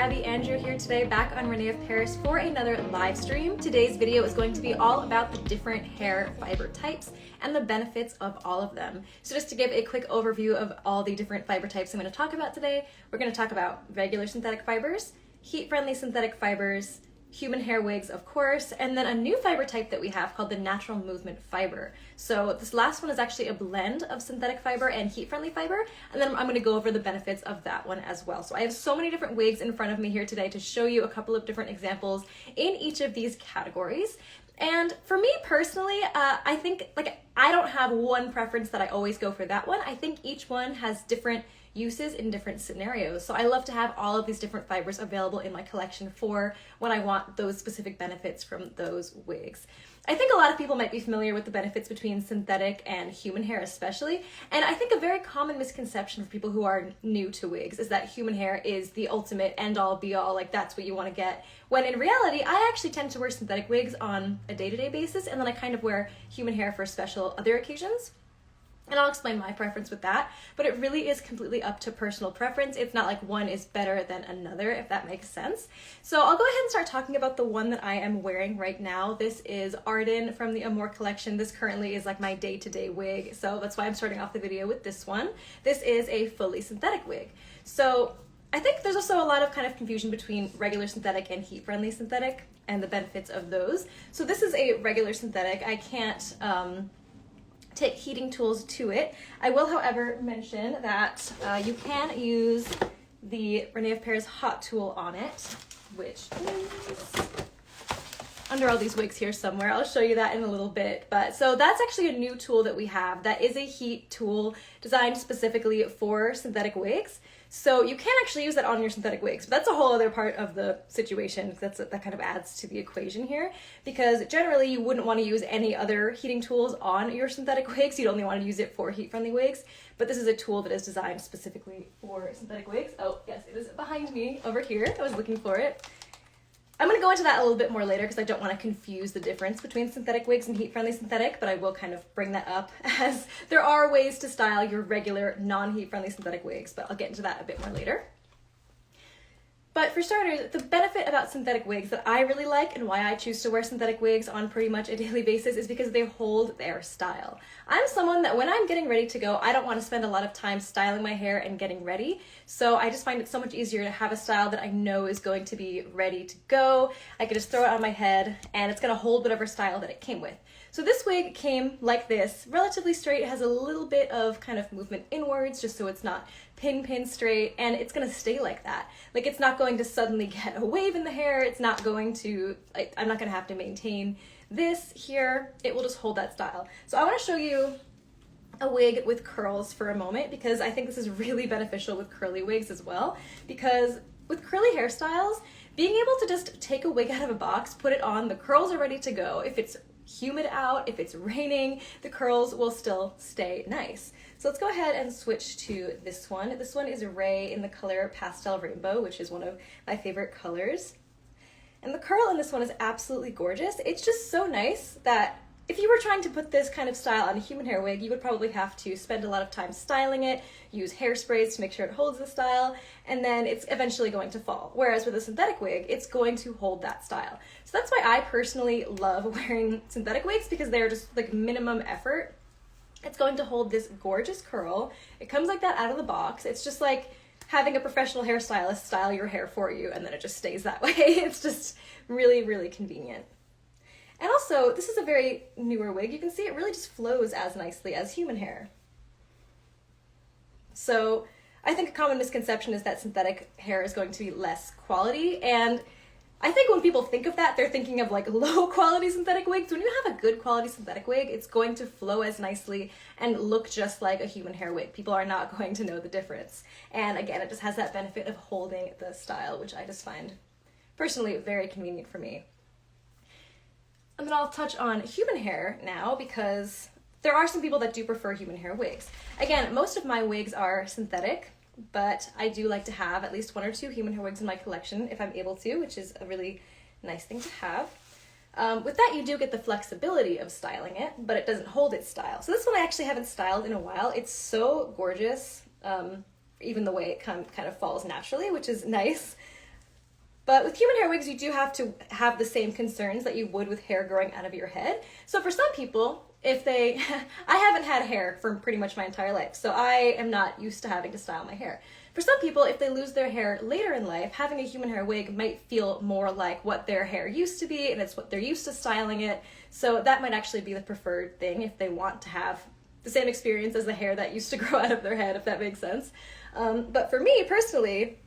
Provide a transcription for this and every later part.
Abby and you're here today back on René of Paris for another live stream. Today's video is going to be all about the different hair fiber types and the benefits of all of them. So just to give a quick overview of all the different fiber types I'm going to talk about today, we're going to talk about regular synthetic fibers, heat-friendly synthetic fibers, human hair wigs, of course, and then a new fiber type that we have called the natural movement fiber. So this last one is actually a blend of synthetic fiber and heat-friendly fiber, and then I'm going to go over the benefits of that one as well. So I have so many different wigs in front of me here today to show you a couple of different examples in each of these categories. And for me personally, I think I don't have one preference that I always go for that one. I think each one has different uses in different scenarios. So I love to have all of these different fibers available in my collection for when I want those specific benefits from those wigs. I think a lot of people might be familiar with the benefits between synthetic and human hair especially, and I think a very common misconception for people who are new to wigs is that human hair is the ultimate end-all be-all, like that's what you want to get, when in reality I actually tend to wear synthetic wigs on a day-to-day basis, and then I kind of wear human hair for special other occasions. And I'll explain my preference with that, but it really is completely up to personal preference. It's not like one is better than another, if that makes sense. So I'll go ahead and start talking about the one that I am wearing right now. This is Arden from the Amore Collection. This currently is like my day-to-day wig, so that's why I'm starting off the video with this one. This is a fully synthetic wig. So I think there's also a lot of kind of confusion between regular synthetic and heat-friendly synthetic and the benefits of those. So this is a regular synthetic. I can't take heating tools to it. I will, however, mention that you can use the René of Paris hot tool on it, which is under all these wigs here somewhere. I'll show you that in a little bit. But so that's actually a new tool that we have that is a heat tool designed specifically for synthetic wigs. So you can actually use that on your synthetic wigs, but that's a whole other part of the situation. That kind of adds to the equation here, because generally you wouldn't want to use any other heating tools on your synthetic wigs. You'd only want to use it for heat-friendly wigs, but this is a tool that is designed specifically for synthetic wigs. Oh yes, it is behind me over here. I was looking for it. I'm going to go into that a little bit more later because I don't want to confuse the difference between synthetic wigs and heat-friendly synthetic, but I will kind of bring that up as there are ways to style your regular non-heat-friendly synthetic wigs, but I'll get into that a bit more later. But for starters, the benefit about synthetic wigs that I really like and why I choose to wear synthetic wigs on pretty much a daily basis is because they hold their style. I'm someone that when I'm getting ready to go, I don't want to spend a lot of time styling my hair and getting ready. So I just find it so much easier to have a style that I know is going to be ready to go. I can just throw it on my head and it's going to hold whatever style that it came with. So this wig came like this, relatively straight. It has a little bit of kind of movement inwards just so it's not pin straight, and it's gonna stay like that. Like, it's not going to suddenly get a wave in the hair. It's not going to, I'm not gonna have to maintain this here. It will just hold that style. So I wanna show you a wig with curls for a moment, because I think this is really beneficial with curly wigs as well, because with curly hairstyles, being able to just take a wig out of a box, put it on, the curls are ready to go. If it's humid out, if it's raining, the curls will still stay nice. So let's go ahead and switch to this one. This one is Ray in the color Pastel Rainbow, which is one of my favorite colors. And the curl in this one is absolutely gorgeous. It's just so nice that if you were trying to put this kind of style on a human hair wig, you would probably have to spend a lot of time styling it, use hairsprays to make sure it holds the style, and then it's eventually going to fall. Whereas with a synthetic wig, it's going to hold that style. So that's why I personally love wearing synthetic wigs, because they're just like minimum effort. It's going to hold this gorgeous curl. It comes like that out of the box. It's just like having a professional hairstylist style your hair for you, and then it just stays that way. It's just really, really convenient. And also, this is a very newer wig. You can see it really just flows as nicely as human hair. So I think a common misconception is that synthetic hair is going to be less quality, and I think when people think of that, they're thinking of like low quality synthetic wigs. When you have a good quality synthetic wig, it's going to flow as nicely and look just like a human hair wig. People are not going to know the difference. And again, it just has that benefit of holding the style, which I just find personally very convenient for me. And then I'll touch on human hair now, because there are some people that do prefer human hair wigs. Again, most of my wigs are synthetic, but I do like to have at least one or two human hair wigs in my collection if I'm able to, which is a really nice thing to have. With that, you do get the flexibility of styling it, but it doesn't hold its style. So this one I actually haven't styled in a while. It's so gorgeous, even the way it kind of falls naturally, which is nice. But with human hair wigs, you do have to have the same concerns that you would with hair growing out of your head. So for some people, if they, I haven't had hair for pretty much my entire life, so I am not used to having to style my hair. For some people, if they lose their hair later in life, having a human hair wig might feel more like what their hair used to be, and it's what they're used to styling it. So that might actually be the preferred thing if they want to have the same experience as the hair that used to grow out of their head, if that makes sense. But for me personally,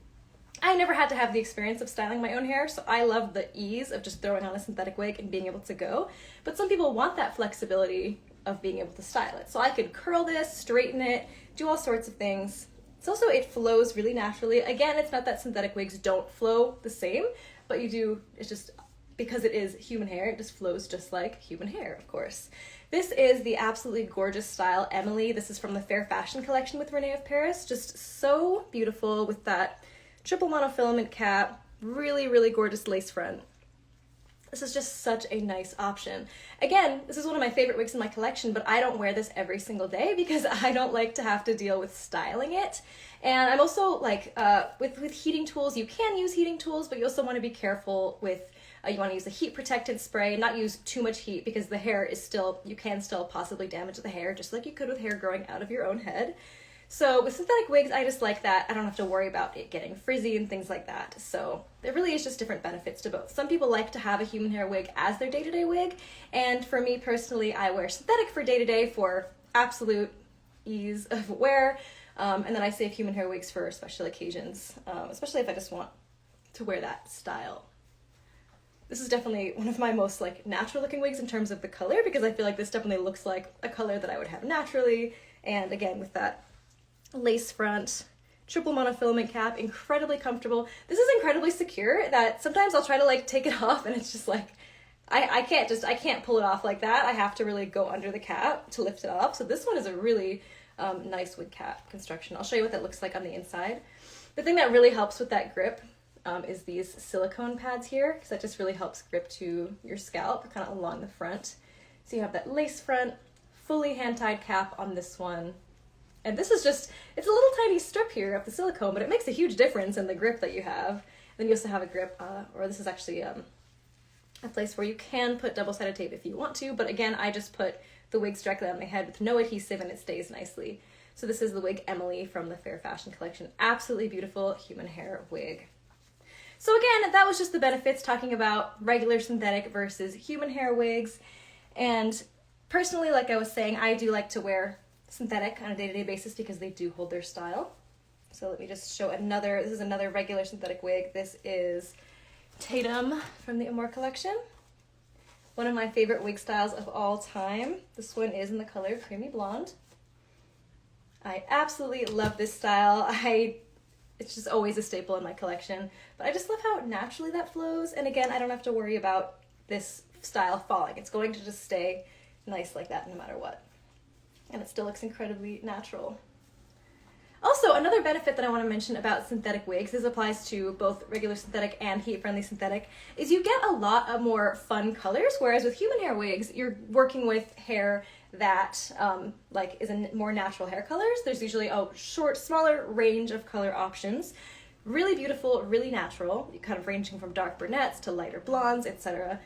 I never had to have the experience of styling my own hair, so I love the ease of just throwing on a synthetic wig and being able to go. But some people want that flexibility of being able to style it. So I could curl this, straighten it, do all sorts of things. It's also, it flows really naturally. Again, it's not that synthetic wigs don't flow the same, but you do, it's just, because it is human hair, it just flows just like human hair, of course. This is the absolutely gorgeous style Emily. This is from the Fair Fashion collection with René of Paris. Just so beautiful with that triple monofilament cap, really, really gorgeous lace front. This is just such a nice option. Again, this is one of my favorite wigs in my collection, but I don't wear this every single day because I don't like to have to deal with styling it. And I'm also like, with heating tools, you can use heating tools, but you also want to be careful with, you want to use a heat protectant spray, not use too much heat because the hair is still, you can still possibly damage the hair just like you could with hair growing out of your own head. So with synthetic wigs, I just like that I don't have to worry about it getting frizzy and things like that. So there really is just different benefits to both. Some people like to have a human hair wig as their day-to-day wig, and for me personally, I wear synthetic for day-to-day for absolute ease of wear, and then I save human hair wigs for special occasions, especially if I just want to wear that style. This is definitely one of my most like natural looking wigs in terms of the color, because I feel like this definitely looks like a color that I would have naturally, and again with that lace front, triple monofilament cap, incredibly comfortable. This is incredibly secure that sometimes I'll try to like take it off and it's just like, I can't pull it off like that. I have to really go under the cap to lift it up. So this one is a really nice wig cap construction. I'll show you what that looks like on the inside. The thing that really helps with that grip is these silicone pads here, because that just really helps grip to your scalp kind of along the front. So you have that lace front, fully hand-tied cap on this one. And this is just, it's a little tiny strip here of the silicone, but it makes a huge difference in the grip that you have. Then you also have a grip, or this is actually a place where you can put double-sided tape if you want to, but again, I just put the wigs directly on my head with no adhesive and it stays nicely. So this is the wig Emily from the Fair Fashion collection. Absolutely beautiful human hair wig. So again, that was just the benefits, talking about regular synthetic versus human hair wigs. And personally, like I was saying, I do like to wear synthetic on a day-to-day basis because they do hold their style. So let me just show another, this is another regular synthetic wig. This is Tatum from the Amore Collection. One of my favorite wig styles of all time. This one is in the color Creamy Blonde. I absolutely love this style. It's just always a staple in my collection, but I just love how naturally that flows. And again, I don't have to worry about this style falling. It's going to just stay nice like that no matter what. And it still looks incredibly natural. Also, another benefit that I want to mention about synthetic wigs, this applies to both regular synthetic and heat-friendly synthetic, is you get a lot of more fun colors, whereas with human hair wigs, you're working with hair that like is in more natural hair colors. There's usually a smaller range of color options. Really beautiful, really natural, kind of ranging from dark brunettes to lighter blondes, etc.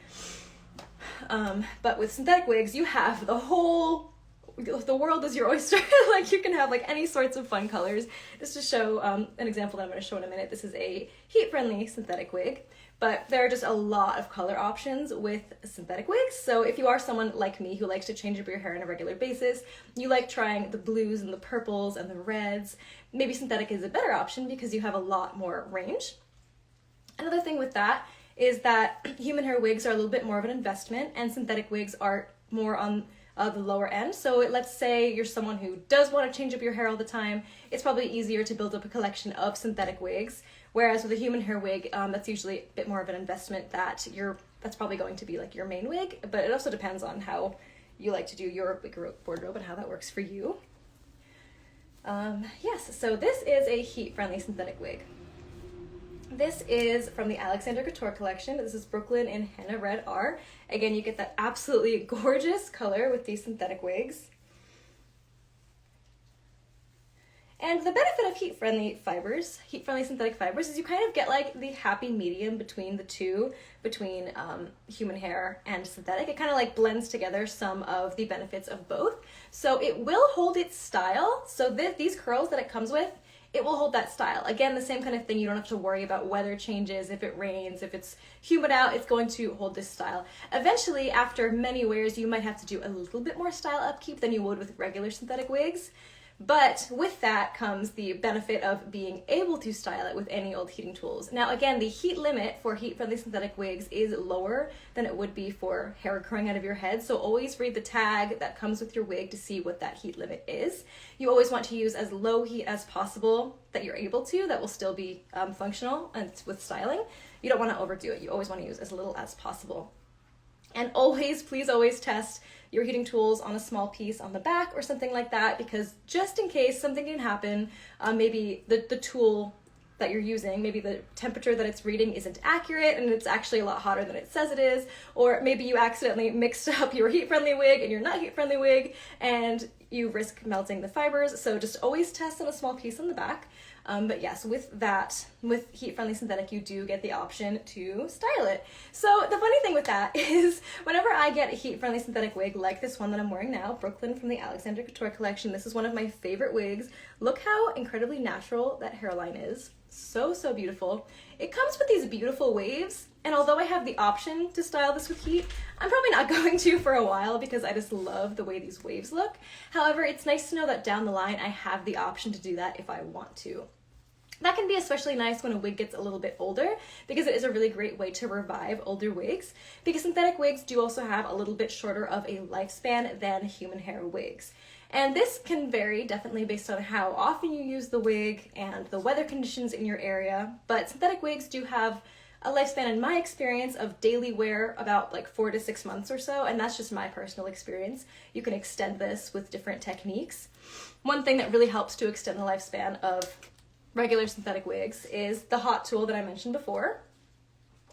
But with synthetic wigs, you have the world is your oyster. Like you can have like any sorts of fun colors. Just to show an example that I'm going to show in a minute, this is a heat-friendly synthetic wig, but there are just a lot of color options with synthetic wigs. So if you are someone like me who likes to change up your hair on a regular basis, you like trying the blues and the purples and the reds, maybe synthetic is a better option because you have a lot more range. Another thing with that is that human hair wigs are a little bit more of an investment and synthetic wigs are more on the lower end. So let's say you're someone who does want to change up your hair all the time, it's probably easier to build up a collection of synthetic wigs, whereas with a human hair wig, that's usually a bit more of an investment that's probably going to be like your main wig, but it also depends on how you like to do your wig wardrobe and how that works for you. Yes, so this is a heat-friendly synthetic wig. This is from the Alexander Couture Collection. This is Brooklyn in Henna Red R. Again, you get that absolutely gorgeous color with these synthetic wigs. And the benefit of heat-friendly fibers, heat-friendly synthetic fibers, is you kind of get like the happy medium between the two, between human hair and synthetic. It kind of like blends together some of the benefits of both. So it will hold its style. So these curls that it comes with, it will hold that style. Again, the same kind of thing. You don't have to worry about weather changes, if it rains, if it's humid out, it's going to hold this style. Eventually, after many wears, you might have to do a little bit more style upkeep than you would with regular synthetic wigs. But with that comes the benefit of being able to style it with any old heating tools. Now again, the heat limit for heat-friendly synthetic wigs is lower than it would be for hair growing out of your head, so always read the tag that comes with your wig to see what that heat limit is. You always want to use as low heat as possible that you're able to, that will still be functional and with styling. You don't want to overdo it. You always want to use as little as possible. And always, please always test your heating tools on a small piece on the back or something like that, because just in case something can happen, maybe the tool that you're using, maybe the temperature that it's reading isn't accurate and it's actually a lot hotter than it says it is, or maybe you accidentally mixed up your heat-friendly wig and your not heat-friendly wig and you risk melting the fibers. So just always test on a small piece on the back. But yes, with heat-friendly synthetic, you do get the option to style it. So the funny thing with that is whenever I get a heat-friendly synthetic wig like this one that I'm wearing now, Brooklyn from the Alexander Couture Collection, this is one of my favorite wigs. Look how incredibly natural that hairline is. So, so beautiful. It comes with these beautiful waves, and although I have the option to style this with heat, I'm probably not going to for a while because I just love the way these waves look. However, it's nice to know that down the line I have the option to do that if I want to. That can be especially nice when a wig gets a little bit older, because it is a really great way to revive older wigs, because synthetic wigs do also have a little bit shorter of a lifespan than human hair wigs. And this can vary definitely based on how often you use the wig and the weather conditions in your area, but synthetic wigs do have a lifespan, in my experience, of daily wear about like 4 to 6 months or so, and that's just my personal experience. You can extend this with different techniques. One thing that really helps to extend the lifespan of regular synthetic wigs is the hot tool that I mentioned before.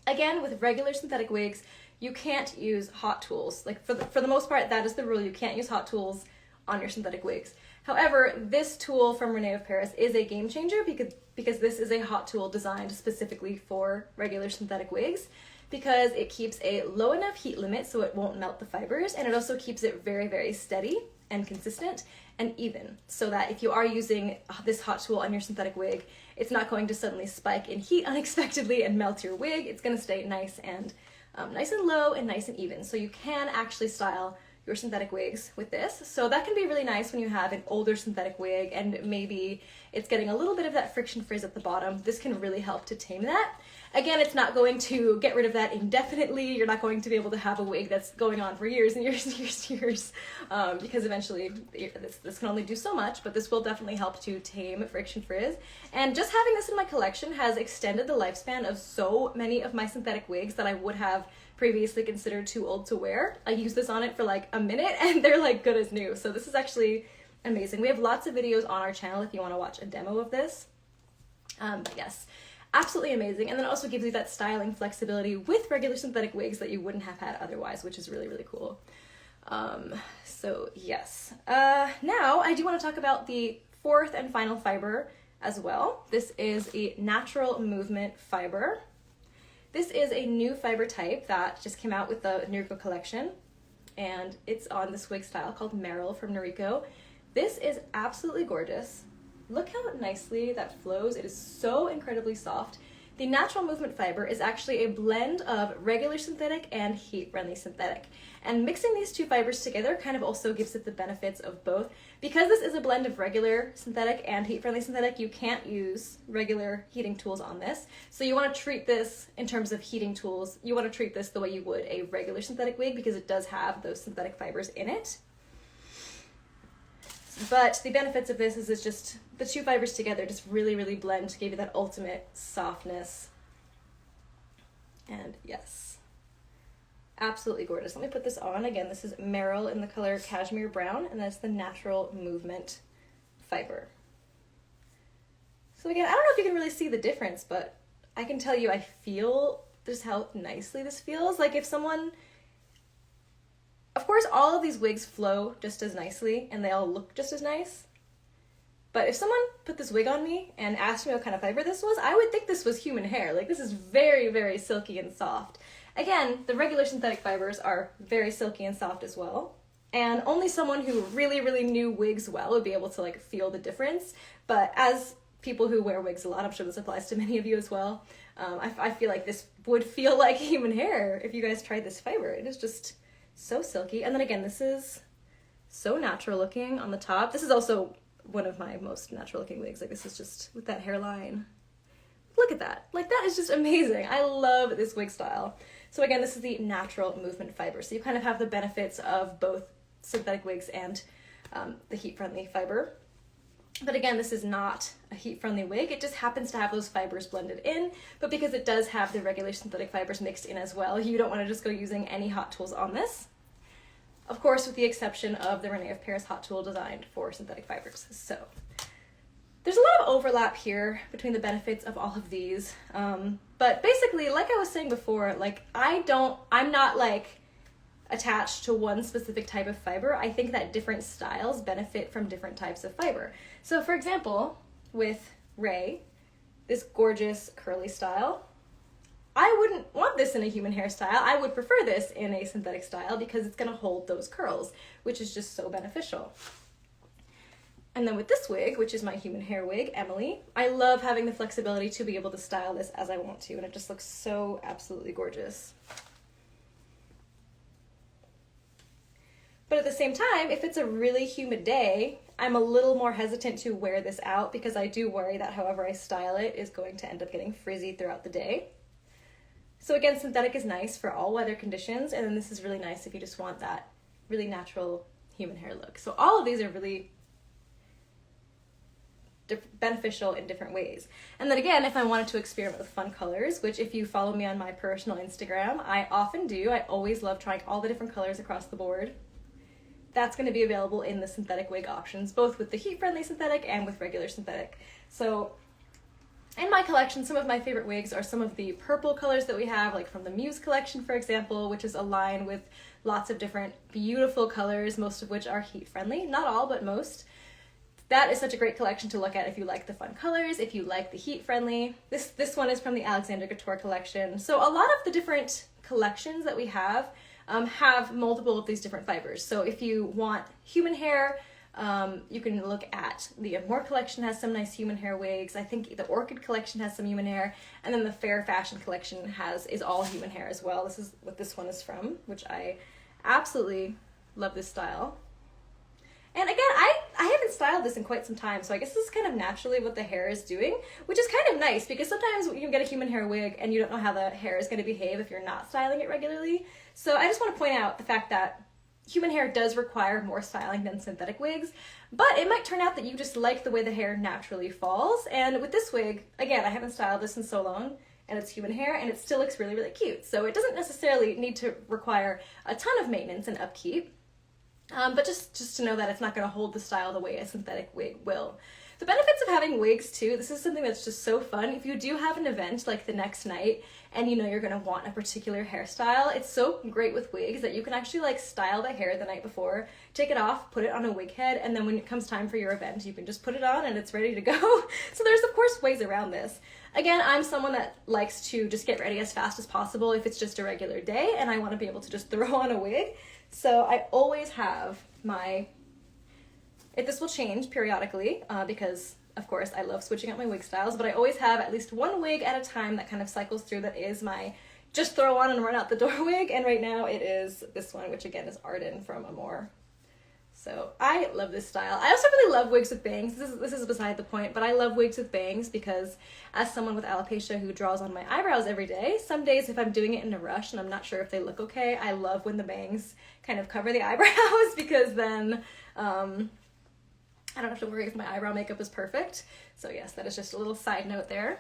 Again, with regular synthetic wigs, you can't use hot tools. Like for the most part, that is the rule. You can't use hot tools on your synthetic wigs. However, this tool from René of Paris is a game changer because this is a hot tool designed specifically for regular synthetic wigs, because it keeps a low enough heat limit so it won't melt the fibers, and it also keeps it very, very steady and consistent and even, so that if you are using this hot tool on your synthetic wig, it's not going to suddenly spike in heat unexpectedly and melt your wig. It's going to stay nice and low and nice and even. So you can actually style your synthetic wigs with this. So that can be really nice when you have an older synthetic wig and maybe it's getting a little bit of that friction frizz at the bottom. This can really help to tame that. Again, it's not going to get rid of that indefinitely. You're not going to be able to have a wig that's going on for years and years and years and years, because eventually this can only do so much, but this will definitely help to tame friction frizz. And just having this in my collection has extended the lifespan of so many of my synthetic wigs that I would have previously considered too old to wear. I use this on it for like a minute and they're like good as new. So this is actually amazing. We have lots of videos on our channel if you want to watch a demo of this. But yes, absolutely amazing. And then it also gives you that styling flexibility with regular synthetic wigs that you wouldn't have had otherwise, which is really, really cool. So yes. Now I do want to talk about the fourth and final fiber as well. This is a natural movement fiber. This is a new fiber type that just came out with the Noriko Collection, and it's on this wig style called Meryl from Noriko. This is absolutely gorgeous. Look how nicely that flows. It is so incredibly soft. The natural movement fiber is actually a blend of regular synthetic and heat-friendly synthetic. And mixing these two fibers together kind of also gives it the benefits of both. Because this is a blend of regular synthetic and heat-friendly synthetic, you can't use regular heating tools on this. So you want to treat this in terms of heating tools. You want to treat this the way you would a regular synthetic wig because it does have those synthetic fibers in it. But the benefits of this is it's just the two fibers together just really, really blend to give you that ultimate softness. And yes, absolutely gorgeous. Let me put this on. Again, this is Meryl in the color Cashmere Brown, and that's the natural movement fiber. So again, I don't know if you can really see the difference, but I can tell you I feel just how nicely this feels. Like if someone... Of course, all of these wigs flow just as nicely and they all look just as nice. But if someone put this wig on me and asked me what kind of fiber this was, I would think this was human hair. Like, this is very, very silky and soft. Again, the regular synthetic fibers are very silky and soft as well. And only someone who really, really knew wigs well would be able to like feel the difference. But as people who wear wigs a lot, I'm sure this applies to many of you as well, I feel like this would feel like human hair if you guys tried this fiber. It is just so silky. And then again, this is so natural looking on the top. This is also one of my most natural looking wigs. Like, this is just with that hairline. Look at that. Like, that is just amazing. I love this wig style. So again, this is the natural movement fiber. So you kind of have the benefits of both synthetic wigs and the heat-friendly fiber. But again, this is not a heat-friendly wig. It just happens to have those fibers blended in, but because it does have the regular synthetic fibers mixed in as well, you don't want to just go using any hot tools on this. Of course, with the exception of the René of Paris hot tool designed for synthetic fibers. So there's a lot of overlap here between the benefits of all of these. But basically, like I was saying before, like I'm not like attached to one specific type of fiber. I think that different styles benefit from different types of fiber. So for example, with Ray, this gorgeous curly style, I wouldn't want this in a human hairstyle. I would prefer this in a synthetic style because it's gonna hold those curls, which is just so beneficial. And then with this wig, which is my human hair wig, Emily, I love having the flexibility to be able to style this as I want to, and it just looks so absolutely gorgeous. But at the same time, if it's a really humid day, I'm a little more hesitant to wear this out because I do worry that however I style it is going to end up getting frizzy throughout the day. So again, synthetic is nice for all weather conditions, and then this is really nice if you just want that really natural human hair look. So all of these are really beneficial in different ways. And then again, if I wanted to experiment with fun colors, which if you follow me on my personal Instagram, I often do. I always love trying all the different colors across the board. That's going to be available in the synthetic wig options, both with the heat-friendly synthetic and with regular synthetic. So in my collection, some of my favorite wigs are some of the purple colors that we have, like from the Muse collection, for example, which is a line with lots of different beautiful colors, most of which are heat-friendly. Not all, but most. That is such a great collection to look at if you like the fun colors, if you like the heat-friendly. This one is from the Alexander Couture Collection. So a lot of the different collections that we have multiple of these different fibers. So if you want human hair, you can look at the Amore Collection has some nice human hair wigs. I think the Orchid Collection has some human hair, and then the Fair Fashion Collection is all human hair as well. This is what this one is from, which I absolutely love this style. And again, I haven't styled this in quite some time, so I guess this is kind of naturally what the hair is doing, which is kind of nice because sometimes you can get a human hair wig and you don't know how the hair is going to behave if you're not styling it regularly. So I just want to point out the fact that human hair does require more styling than synthetic wigs, but it might turn out that you just like the way the hair naturally falls. And with this wig, again, I haven't styled this in so long, and it's human hair, and it still looks really, really cute. So it doesn't necessarily need to require a ton of maintenance and upkeep. But just to know that it's not going to hold the style the way a synthetic wig will. The benefits of having wigs too, this is something that's just so fun. If you do have an event like the next night and you know you're going to want a particular hairstyle, it's so great with wigs that you can actually like style the hair the night before, take it off, put it on a wig head, and then when it comes time for your event, you can just put it on and it's ready to go. So there's of course ways around this. Again, I'm someone that likes to just get ready as fast as possible if it's just a regular day and I want to be able to just throw on a wig. So I always have this will change periodically because of course I love switching up my wig styles, but I always have at least one wig at a time that kind of cycles through that is my just throw on and run out the door wig, and right now it is this one, which again is Arden from Amore. So I love this style. I also really love wigs with bangs. This is beside the point, but I love wigs with bangs because as someone with alopecia who draws on my eyebrows every day, some days if I'm doing it in a rush and I'm not sure if they look okay, I love when the bangs kind of cover the eyebrows because then I don't have to worry if my eyebrow makeup is perfect. So yes, that is just a little side note there.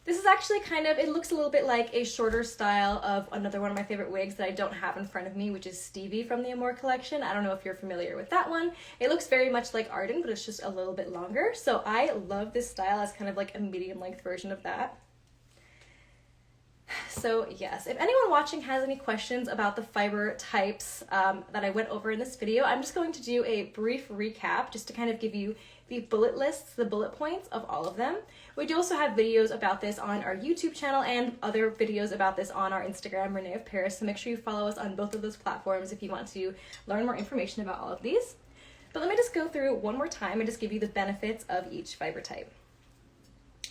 This is actually it looks a little bit like a shorter style of another one of my favorite wigs that I don't have in front of me, which is Stevie from the Amore Collection. I don't know if you're familiar with that one. It looks very much like Arden, but it's just a little bit longer. So I love this style as kind of like a medium length version of that. So yes, if anyone watching has any questions about the fiber types that I went over in this video, I'm just going to do a brief recap just to kind of give you the bullet lists, the bullet points of all of them. We do also have videos about this on our YouTube channel and other videos about this on our Instagram, René of Paris, so make sure you follow us on both of those platforms if you want to learn more information about all of these. But let me just go through one more time and just give you the benefits of each fiber type.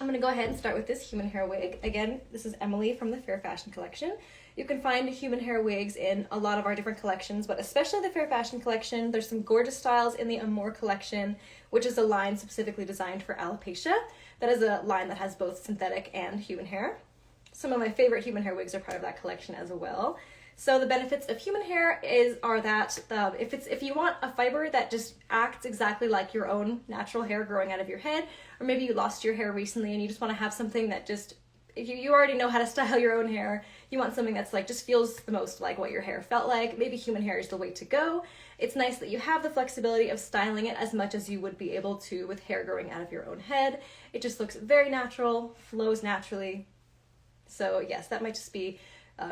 I'm going to go ahead and start with this human hair wig. Again, this is Emily from the Fair Fashion Collection. You can find human hair wigs in a lot of our different collections, but especially the Fair Fashion Collection. There's some gorgeous styles in the Amore Collection, which is a line specifically designed for alopecia. That is a line that has both synthetic and human hair. Some of my favorite human hair wigs are part of that collection as well. So the benefits of human hair are that if you want a fiber that just acts exactly like your own natural hair growing out of your head, or maybe you lost your hair recently and you just want to have something that just, you already know how to style your own hair, you want something that's like just feels the most like what your hair felt like, maybe human hair is the way to go. It's nice that you have the flexibility of styling it as much as you would be able to with hair growing out of your own head. It just looks very natural, flows naturally. So yes, that might just be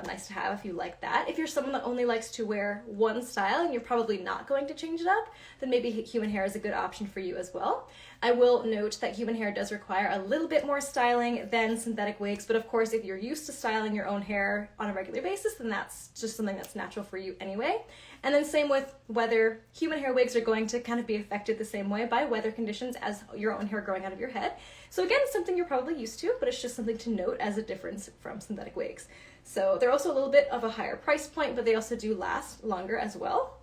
nice to have if you like that. If you're someone that only likes to wear one style and you're probably not going to change it up, then maybe human hair is a good option for you as well. I will note that human hair does require a little bit more styling than synthetic wigs, but of course if you're used to styling your own hair on a regular basis, then that's just something that's natural for you anyway. And then same with weather. Human hair wigs are going to kind of be affected the same way by weather conditions as your own hair growing out of your head. So again, it's something you're probably used to, but it's just something to note as a difference from synthetic wigs. So they're also a little bit of a higher price point, but they also do last longer as well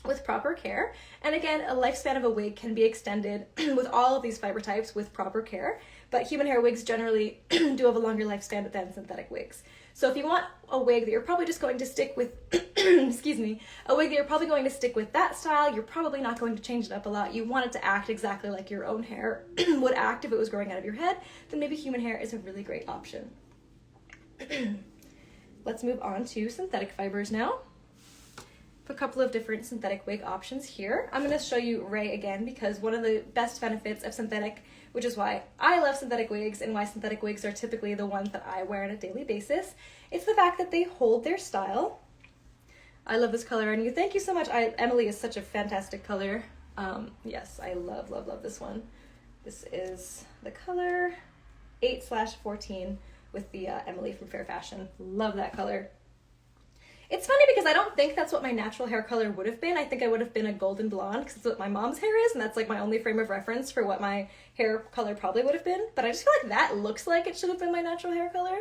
with proper care. And again, a lifespan of a wig can be extended with all of these fiber types with proper care, but human hair wigs generally do have a longer lifespan than synthetic wigs. So if you want a wig that you're probably just going to stick with, excuse me, a wig that you're probably going to stick with that style, you're probably not going to change it up a lot, you want it to act exactly like your own hair would act if it was growing out of your head, then maybe human hair is a really great option. Let's move on to synthetic fibers now. A couple of different synthetic wig options here. I'm going to show you Ray again because one of the best benefits of synthetic, which is why I love synthetic wigs and why synthetic wigs are typically the ones that I wear on a daily basis, it's the fact that they hold their style. I love this color on you. Thank you so much. Emily is such a fantastic color. Yes, I love, love, love this one. This is the color 8/14 with the Emily from Fair Fashion. Love that color. It's funny because I don't think that's what my natural hair color would have been. I think I would have been a golden blonde because that's what my mom's hair is, and that's like my only frame of reference for what my hair color probably would have been. But I just feel like that looks like it should have been my natural hair color.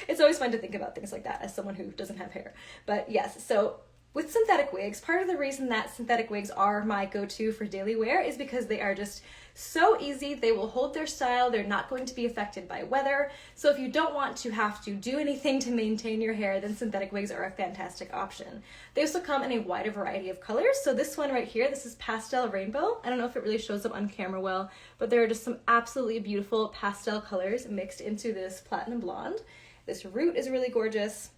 It's always fun to think about things like that as someone who doesn't have hair. But yes, so with synthetic wigs, part of the reason that synthetic wigs are my go-to for daily wear is because they are just so easy. They will hold their style. They're not going to be affected by weather. So if you don't want to have to do anything to maintain your hair, then synthetic wigs are a fantastic option. They also come in a wider variety of colors. So this one right here, this is Pastel Rainbow. I don't know if it really shows up on camera well, but there are just some absolutely beautiful pastel colors mixed into this platinum blonde. This root is really gorgeous.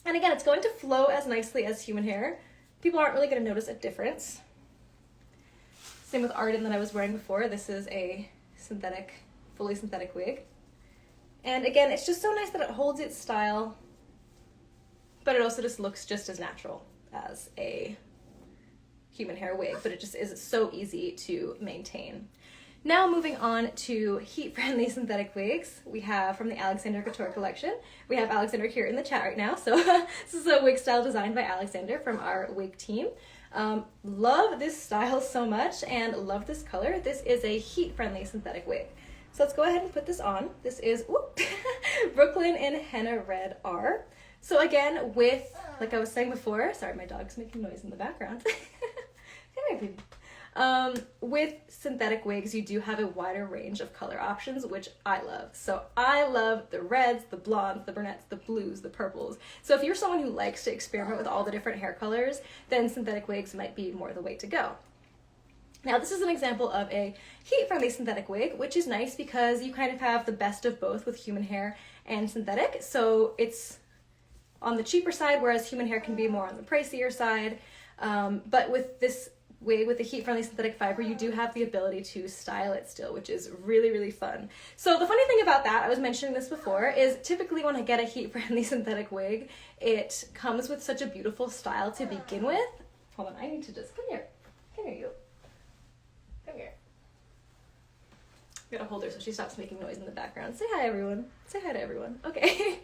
And again, it's going to flow as nicely as human hair. People aren't really going to notice a difference. Same with Arden that I was wearing before. This is a synthetic, fully synthetic wig. And again, it's just so nice that it holds its style, but it also just looks just as natural as a human hair wig, but it just is so easy to maintain. Now moving on to heat-friendly synthetic wigs, we have from the Alexander Couture Collection. We have Alexander here in the chat right now, so this is a wig style designed by Alexander from our wig team. Love this style so much and love this color. This is a heat-friendly synthetic wig. So let's go ahead and put this on. This is Brooklyn in Henna Red R. So again, with, like I was saying before, sorry, my dog's making noise in the background. Hey, baby. With synthetic wigs, you do have a wider range of color options, which I love. So I love the reds, the blondes, the brunettes, the blues, the purples. So if you're someone who likes to experiment with all the different hair colors, then synthetic wigs might be more the way to go. Now this is an example of a heat-friendly synthetic wig, which is nice because you kind of have the best of both with human hair and synthetic. So it's on the cheaper side, whereas human hair can be more on the pricier side. But with this wig with a heat-friendly synthetic fiber, you do have the ability to style it still, which is really, really fun. So the funny thing about that, I was mentioning this before, is typically when I get a heat-friendly synthetic wig, it comes with such a beautiful style to begin with. Hold on, I need to just, come here you. Come here. I'm gonna hold her so she stops making noise in the background. Say hi, everyone. Say hi to everyone. Okay.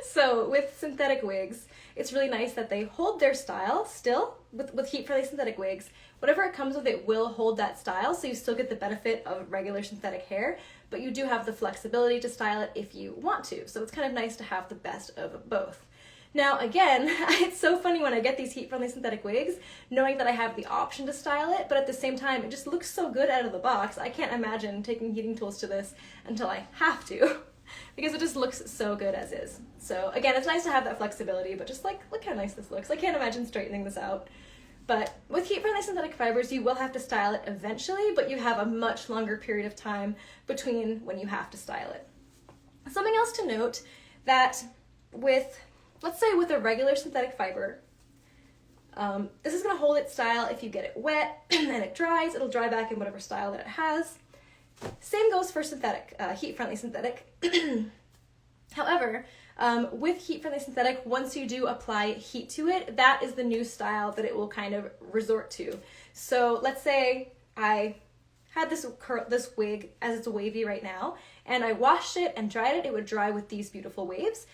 So with synthetic wigs, it's really nice that they hold their style still with heat-friendly synthetic wigs. Whatever it comes with, it will hold that style, so you still get the benefit of regular synthetic hair, but you do have the flexibility to style it if you want to. So it's kind of nice to have the best of both. Now again, it's so funny when I get these heat-friendly synthetic wigs, knowing that I have the option to style it, but at the same time, it just looks so good out of the box. I can't imagine taking heating tools to this until I have to, because it just looks so good as is. So again, it's nice to have that flexibility, but just like, look how nice this looks. I can't imagine straightening this out. But with heat-friendly synthetic fibers, you will have to style it eventually, but you have a much longer period of time between when you have to style it. Something else to note, that with, let's say with a regular synthetic fiber, this is gonna hold its style if you get it wet and it dries. It'll dry back in whatever style that it has. Same goes for synthetic, heat-friendly synthetic. However, with heat-friendly synthetic, once you do apply heat to it, that is the new style that it will kind of resort to. So let's say I had this wig as it's wavy right now, and I washed it and dried it, it would dry with these beautiful waves.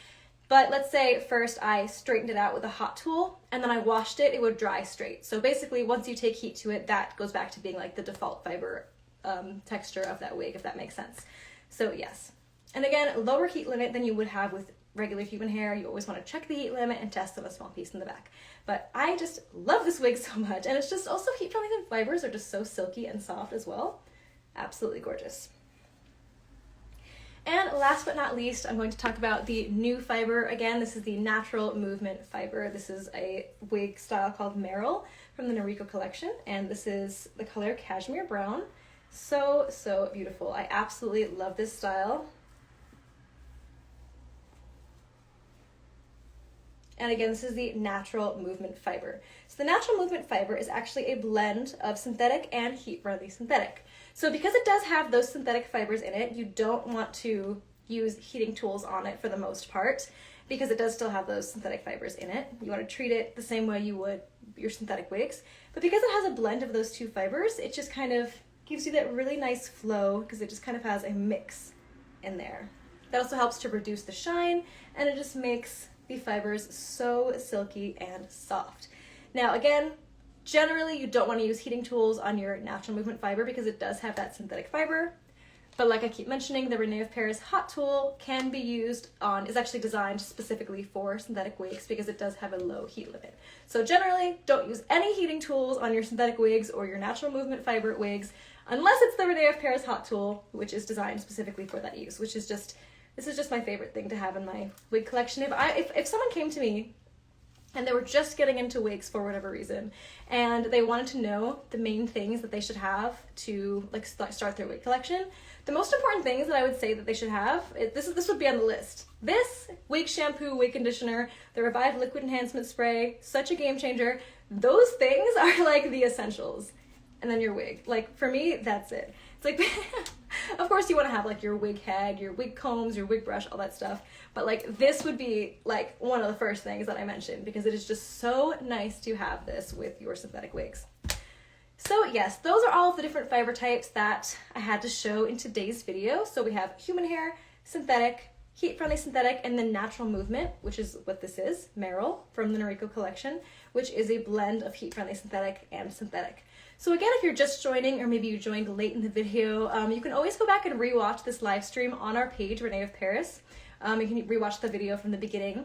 But let's say first I straightened it out with a hot tool, and then I washed it, it would dry straight. So basically, once you take heat to it, that goes back to being like the default fiber texture of that wig, if that makes sense. So yes. And again, lower heat limit than you would have with regular human hair. You always want to check the heat limit and test on a small piece in the back. But I just love this wig so much, and it's just also heat-friendly. The fibers are just so silky and soft as well. Absolutely gorgeous. And last but not least, I'm going to talk about the new fiber. Again, this is the natural movement fiber. This is a wig style called Merrill from the Noriko Collection, and this is the color Cashmere Brown. So, so beautiful. I absolutely love this style. And again, this is the natural movement fiber. So the natural movement fiber is actually a blend of synthetic and heat-friendly synthetic. So because it does have those synthetic fibers in it, you don't want to use heating tools on it for the most part, because it does still have those synthetic fibers in it. You want to treat it the same way you would your synthetic wigs. But because it has a blend of those two fibers, it just kind of gives you that really nice flow, because it just kind of has a mix in there. That also helps to reduce the shine, and it just makes the fibers so silky and soft. Now again, generally you don't want to use heating tools on your natural movement fiber because it does have that synthetic fiber. But like I keep mentioning, the René of Paris hot tool can be used on, is actually designed specifically for synthetic wigs because it does have a low heat limit. So generally, don't use any heating tools on your synthetic wigs or your natural movement fiber wigs unless it's the René of Paris hot tool, which is designed specifically for that use, which is just, this is just my favorite thing to have in my wig collection. If someone came to me and they were just getting into wigs for whatever reason, and they wanted to know the main things that they should have to like start their wig collection, the most important things that I would say that they should have, this would be on the list. This, wig shampoo, wig conditioner, the Revive liquid enhancement spray, such a game changer. Those things are like the essentials. And then your wig. Like for me, that's it. It's like, of course you want to have like your wig head, your wig combs, your wig brush, all that stuff. But like this would be like one of the first things that I mentioned because it is just so nice to have this with your synthetic wigs. So yes, those are all of the different fiber types that I had to show in today's video. So we have human hair, synthetic, heat-friendly synthetic, and then natural movement, which is what this is, Merrill from the Noriko Collection, which is a blend of heat-friendly synthetic and synthetic. So again, if you're just joining, or maybe you joined late in the video, you can always go back and rewatch this live stream on our page, René of Paris. You can rewatch the video from the beginning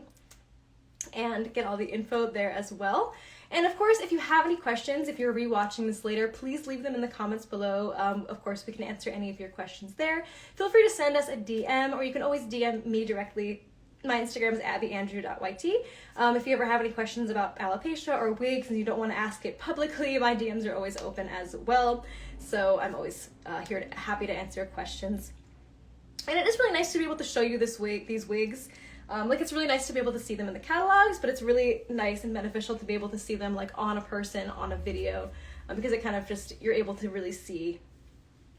and get all the info there as well. And of course, if you have any questions, if you're rewatching this later, please leave them in the comments below. Of course, we can answer any of your questions there. Feel free to send us a DM, or you can always DM me directly. My Instagram is abbyandrew.yt. If you ever have any questions about alopecia or wigs and you don't want to ask it publicly, my DMs are always open as well. So I'm always happy to answer questions. And it is really nice to be able to show you these wigs. Like it's really nice to be able to see them in the catalogs, but it's really nice and beneficial to be able to see them like on a person, on a video, because it kind of just, you're able to really see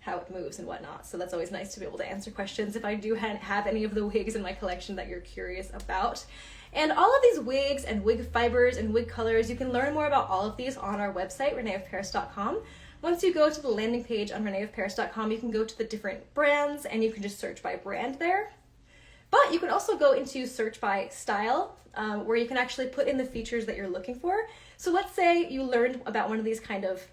how it moves and whatnot. So that's always nice to be able to answer questions if I do have any of the wigs in my collection that you're curious about. And all of these wigs and wig fibers and wig colors, you can learn more about all of these on our website, reneeofparis.com. Once you go to the landing page on reneeofparis.com, you can go to the different brands and you can just search by brand there. But you can also go into search by style, where you can actually put in the features that you're looking for. So let's say you learned about one of these kind of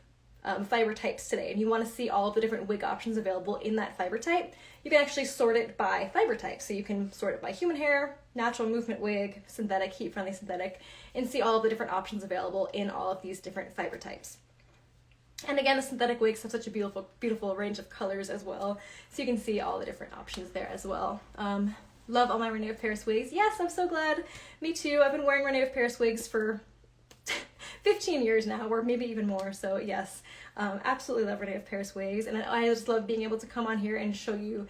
fiber types today and you want to see all of the different wig options available in that fiber type. You can actually sort it by fiber type. So you can sort it by human hair, natural movement wig, synthetic, heat-friendly synthetic, and see all of the different options available in all of these different fiber types. And again, the synthetic wigs have such a beautiful, beautiful range of colors as well. So you can see all the different options there as well. Love all my René of Paris wigs. Yes, I'm so glad. Me too. I've been wearing René of Paris wigs for 15 years now, or maybe even more. So yes, absolutely love René of Paris wigs. And I just love being able to come on here and show you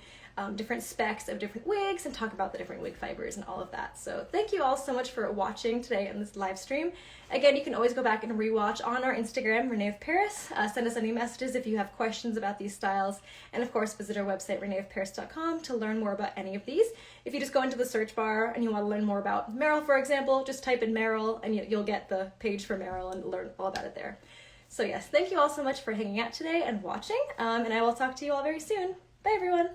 different specs of different wigs and talk about the different wig fibers and all of that. So thank you all so much for watching today in this live stream. Again, you can always go back and rewatch on our Instagram, René of Paris. Send us any messages if you have questions about these styles. And of course, visit our website, reneeofparis.com, to learn more about any of these. If you just go into the search bar and you want to learn more about Merrill, for example, just type in Merrill and you'll get the page for Merrill and learn all about it there. So yes, thank you all so much for hanging out today and watching. And I will talk to you all very soon. Bye everyone.